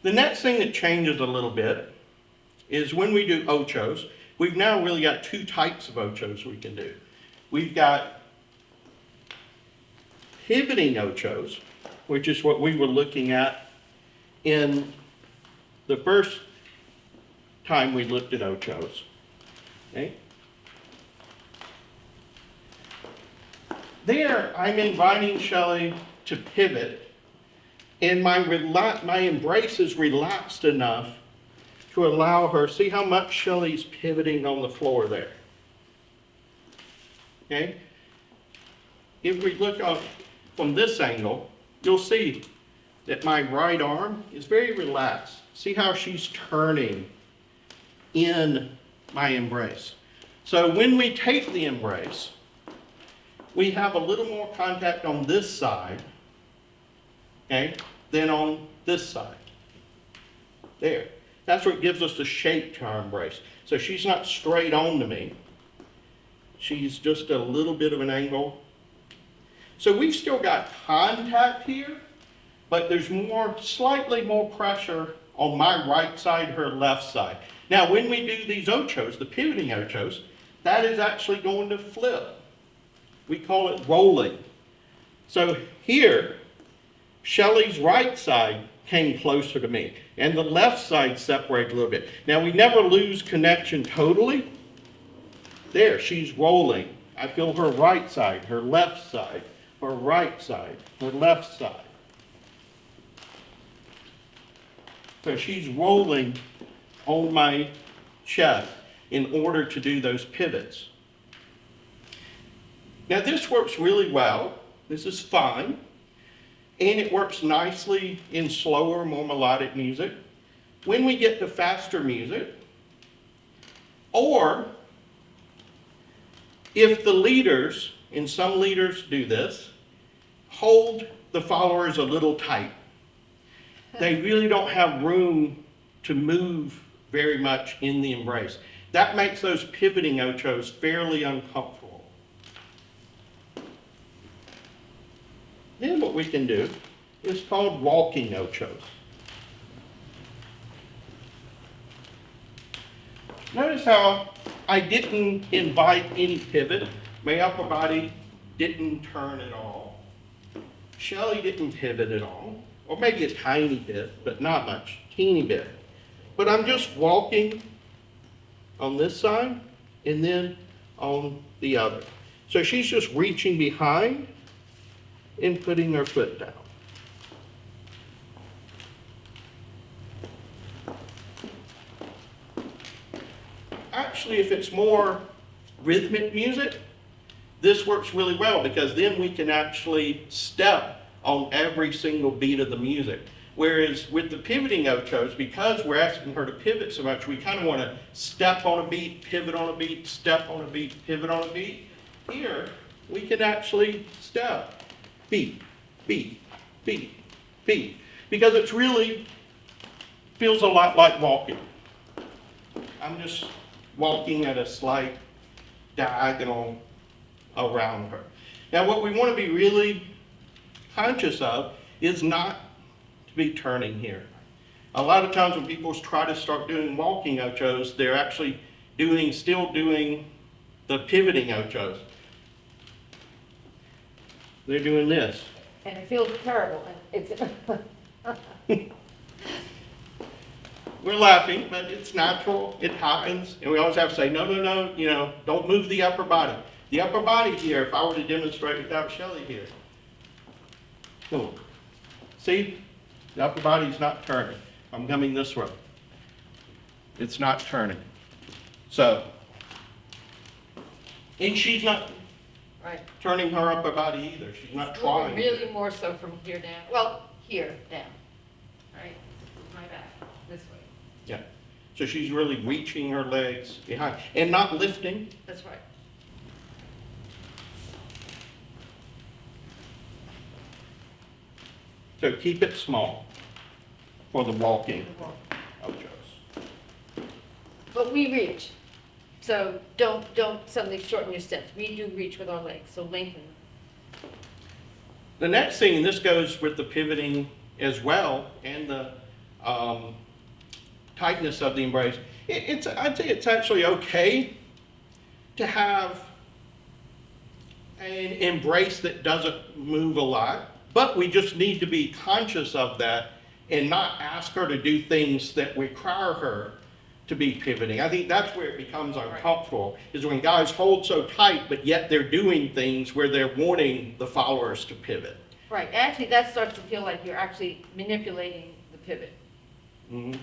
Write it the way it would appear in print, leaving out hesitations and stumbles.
The next thing that changes a little bit is when we do ochos, we've now really got two types of ochos we can do. We've got pivoting ochos, which is what we were looking at in the first time we looked at ochos. Okay? There, I'm inviting Shelley to pivot, and my embrace is relaxed enough to allow her, see how much Shelley's pivoting on the floor there. Okay? If we look up from this angle, you'll see that my right arm is very relaxed. See how she's turning in my embrace. So when we take the embrace, we have a little more contact on this side, okay, than on this side. There. That's what gives us the shape to our embrace. So she's not straight on to me. She's just a little bit of an angle. So we've still got contact here, but there's slightly more pressure on my right side, her left side. Now, when we do these ochos, the pivoting ochos, that is actually going to flip. We call it rolling. So here, Shelley's right side came closer to me, and the left side separated a little bit. Now, we never lose connection totally. There, she's rolling. I feel her right side, her left side, her right side, her left side. So she's rolling on my chest in order to do those pivots. Now this works really well. This is fine. And it works nicely in slower, more melodic music. When we get to faster music, or if the leaders, and some leaders do this, hold the followers a little tight. They really don't have room to move very much in the embrace. That makes those pivoting ochos fairly uncomfortable. Then what we can do is called walking ochos. Notice how I didn't invite any pivot. My upper body didn't turn at all. Shelley didn't pivot at all. Or maybe a tiny bit, but not much, teeny bit. But I'm just walking on this side and then on the other. So she's just reaching behind and putting her foot down. Actually, if it's more rhythmic music, this works really well because then we can actually step on every single beat of the music. Whereas with the pivoting ochos, because we're asking her to pivot so much, we kind of want to step on a beat, pivot on a beat, step on a beat, pivot on a beat. Here, we can actually step, beat, beat, beat, beat. Because it's really feels a lot like walking. I'm just walking at a slight diagonal around her. Now what we want to be really conscious of is not to be turning here. A lot of times when people try to start doing walking ochos, they're actually still doing the pivoting ochos. They're doing this. And it feels terrible. It's We're laughing, but it's natural, it happens, and we always have to say, no, don't move the upper body. The upper body here, if I were to demonstrate without Shelley here, boom. See, the upper body's not turning. I'm coming this way. It's not turning. So, and she's not right. turning her upper body either. She's not trying. Really more so from here down. Well, here down. Right? My back. This way. Yeah. So she's really reaching her legs behind and not lifting. That's right. So keep it small for the walking ochos. But we reach. So don't suddenly shorten your steps. We do reach with our legs, so lengthen. The next thing, and this goes with the pivoting as well, and the tightness of the embrace. I'd say it's actually okay to have an embrace that doesn't move a lot, but we just need to be conscious of that and not ask her to do things that require her to be pivoting. I think that's where it becomes uncomfortable, is when guys hold so tight, but yet they're doing things where they're wanting the followers to pivot. Right, actually, that starts to feel like you're actually manipulating the pivot. Mhm.